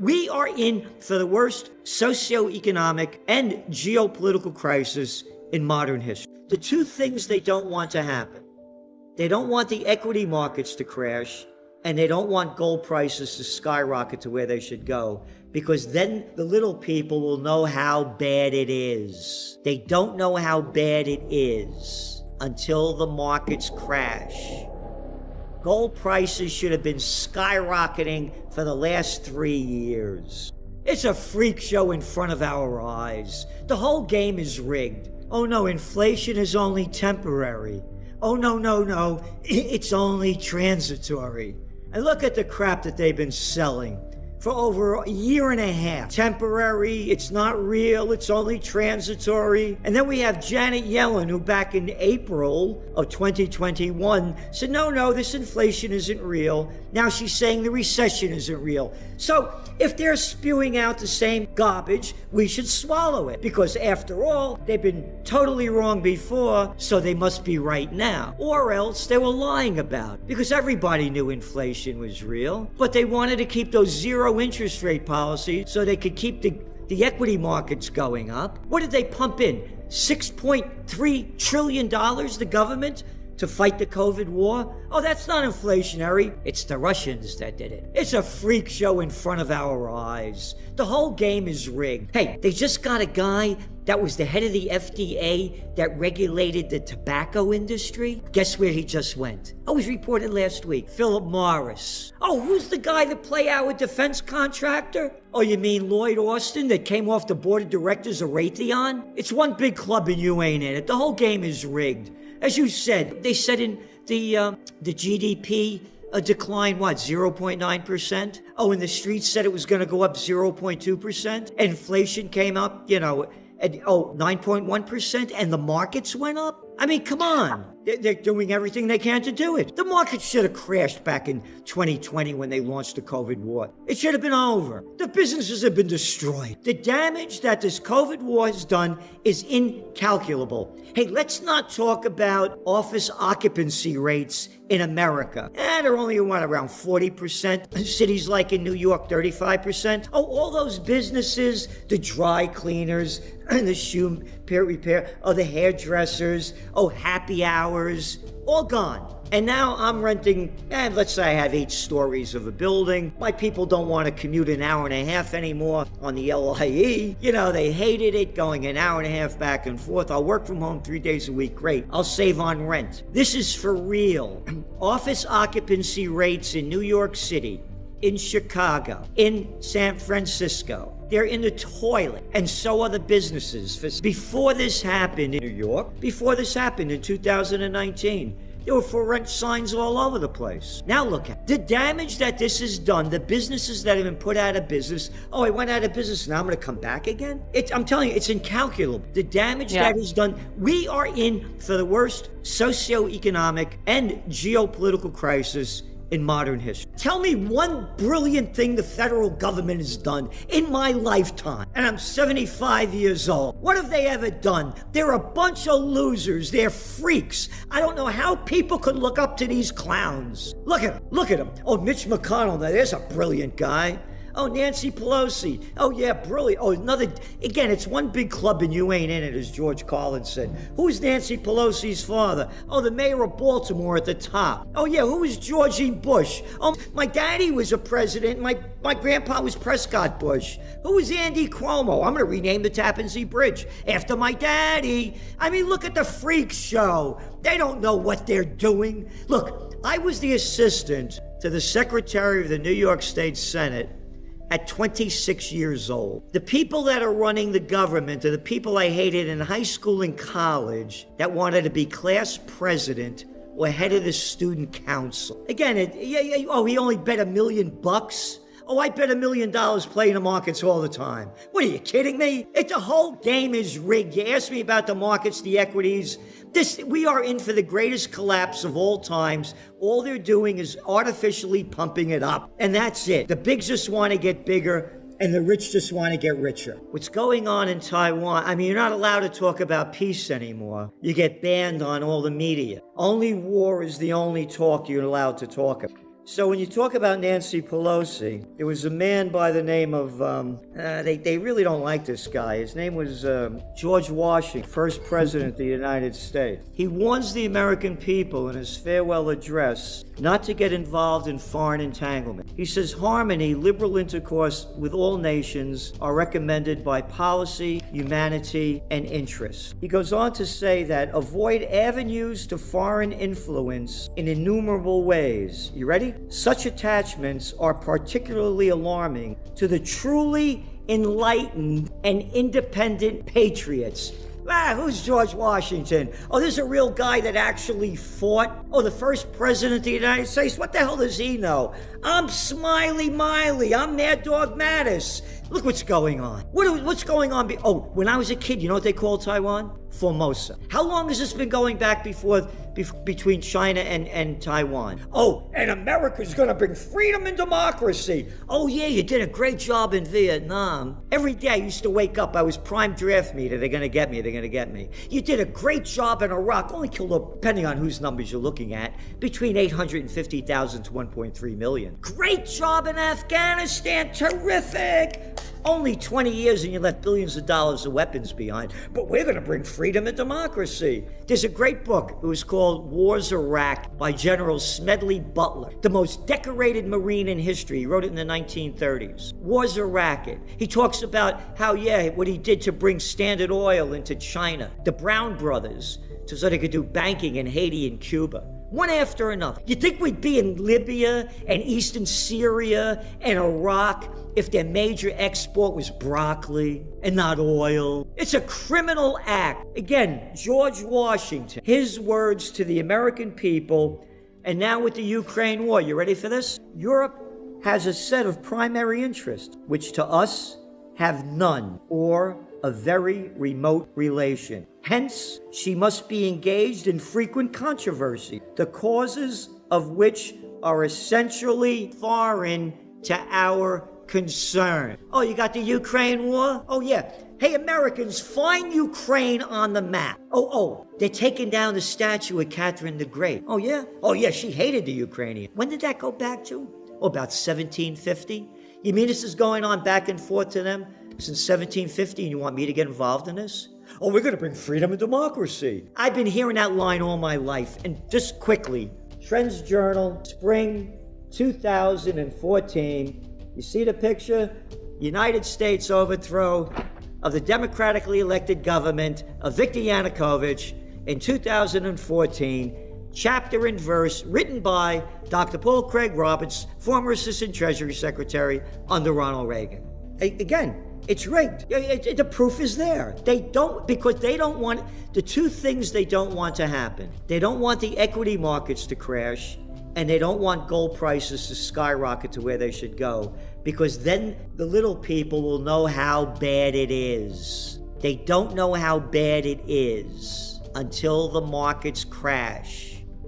We are in for the worst socioeconomic and geopolitical crisis in modern history. The two things they don't want to happen. They don't want the equity markets to crash, and they don't want gold prices to skyrocket to where they should go, because then the little people will know how bad it is. They don't know how bad it is until the markets crash. Gold prices should have been skyrocketing for the last 3 years. It's a freak show in front of our eyes. The whole game is rigged. Oh no, inflation is only temporary. Oh no, it's only transitory. And look at the crap that they've been selling for over a year and a half. Temporary, it's not real, it's only transitory. And then we have Janet Yellen, who back in April of 2021 said, no, this inflation isn't real. Now she's saying the recession isn't real. So if they're spewing out the same garbage, we should swallow it. Because after all, they've been totally wrong before, so they must be right now. Or else they were lying about it. Because everybody knew inflation was real, but they wanted to keep those zero interest rate policies so they could keep the equity markets going up. What did they pump in? $6.3 trillion, the government, to fight the COVID war? Oh, that's not inflationary. It's the Russians that did it. It's a freak show in front of our eyes. The whole game is rigged. Hey, they just got a guy that was the head of the FDA that regulated the tobacco industry. Guess where he just went? Oh, it was reported last week. Philip Morris. Oh, who's the guy that play our defense contractor? Oh, you mean Lloyd Austin that came off the board of directors of Raytheon? It's one big club and you ain't in it. The whole game is rigged. As you said, they said in the GDP decline, 0.9%? Oh, and the streets said it was going to go up 0.2%. Inflation came up, at 9.1%, and the markets went up? I mean, come on. They're doing everything they can to do it. The market should have crashed back in 2020 when they launched the COVID war. It should have been over. The businesses have been destroyed. The damage that this COVID war has done is incalculable. Hey, let's not talk about office occupancy rates in America. They're only around 40%. Cities like in New York, 35%. Oh, all those businesses, the dry cleaners, and the shoe repair, the hairdressers, happy hours, all gone. And now I'm renting, let's say I have 8 stories of a building. My people don't want to commute an hour and a half anymore on the LIE. They hated it, going an hour and a half back and forth. I'll work from home 3 days a week. Great. I'll save on rent. This is for real. Office occupancy rates in New York City, in Chicago, in San Francisco, they're in the toilet, and so are the businesses. Before this happened in New York, before this happened in 2019, there were for rent signs all over the place. Now look at the damage that this has done, the businesses that have been put out of business. Oh, I went out of business, now I'm going to come back again? I'm telling you, it's incalculable. The damage that is done. We are in for the worst socioeconomic and geopolitical crisis in modern history. Tell me one brilliant thing the federal government has done in my lifetime. And I'm 75 years old. What have they ever done? They're a bunch of losers. They're freaks. I don't know how people could look up to these clowns. Look at them. Oh, Mitch McConnell, now there's a brilliant guy. Oh, Nancy Pelosi. Oh, yeah, brilliant. Oh, again, it's one big club and you ain't in it, as George Carlin said. Who's Nancy Pelosi's father? Oh, the mayor of Baltimore at the top. Oh, yeah, who was George E. Bush? Oh, my daddy was a president. My grandpa was Prescott Bush. Who was Andy Cuomo? I'm going to rename the Tappan Zee Bridge after my daddy. I mean, look at the freak show. They don't know what they're doing. Look, I was the assistant to the Secretary of the New York State Senate at 26 years old. The people that are running the government are the people I hated in high school and college that wanted to be class president or head of the student council. Again, he only bet $1 million. Oh, I bet $1 million playing the markets all the time. What, are you kidding me? The whole game is rigged. You asked me about the markets, the equities. We are in for the greatest collapse of all times. All they're doing is artificially pumping it up. And that's it. The bigs just want to get bigger, and the rich just want to get richer. What's going on in Taiwan, I mean, you're not allowed to talk about peace anymore. You get banned on all the media. Only war is the only talk you're allowed to talk about. So when you talk about Nancy Pelosi, there was a man by the name of, they really don't like this guy. His name was George Washington, first president of the United States. He warns the American people in his farewell address not to get involved in foreign entanglement. He says harmony, liberal intercourse with all nations are recommended by policy, humanity, and interest. He goes on to say that avoid avenues to foreign influence in innumerable ways. You ready? Such attachments are particularly alarming to the truly enlightened and independent patriots. Who's George Washington? Oh, this is a real guy that actually fought. Oh, the first president of the United States. What the hell does he know? I'm Smiley Miley. I'm Mad Dog Mattis. Look what's going on. What's going on? When I was a kid, you know what they called Taiwan? Formosa. How long has this been going back between China and Taiwan? Oh, and America's gonna bring freedom and democracy. Oh yeah, you did a great job in Vietnam. Every day I used to wake up, I was prime draft meter. They're gonna get me. You did a great job in Iraq. Only killed, depending on whose numbers you're looking at, between 850,000 to 1.3 million. Great job in Afghanistan. Terrific. Only 20 years and you left billions of dollars of weapons behind. But we're going to bring freedom and democracy. There's a great book. It was called Wars Iraq by General Smedley Butler, the most decorated Marine in history. He wrote it in the 1930s. Wars Iraq. He talks about how, what he did to bring Standard Oil into China, the Brown brothers, so they could do banking in Haiti and Cuba. One after another. You think we'd be in Libya and eastern Syria and Iraq if their major export was broccoli and not oil? It's a criminal act. Again, George Washington, his words to the American people, and now with the Ukraine war. You ready for this? Europe has a set of primary interests, which to us have none or a very remote relation. Hence, she must be engaged in frequent controversy, the causes of which are essentially foreign to our concern. Oh, you got the Ukraine war? Oh, yeah. Hey, Americans, find Ukraine on the map. Oh, they're taking down the statue of Catherine the Great. Oh, yeah? Oh, yeah, she hated the Ukrainians. When did that go back to? Oh, about 1750? You mean this is going on back and forth to them since 1750, and you want me to get involved in this? Oh, we're going to bring freedom and democracy. I've been hearing that line all my life. And just quickly, Trends Journal, spring 2014. You see the picture? United States overthrow of the democratically elected government of Viktor Yanukovych in 2014. Chapter and verse written by Dr. Paul Craig Roberts, former Assistant Treasury Secretary under Ronald Reagan. Again, it's rigged. The proof is there. Because they don't want, the two things they don't want to happen. They don't want the equity markets to crash, and they don't want gold prices to skyrocket to where they should go, because then the little people will know how bad it is. They don't know how bad it is until the markets crash.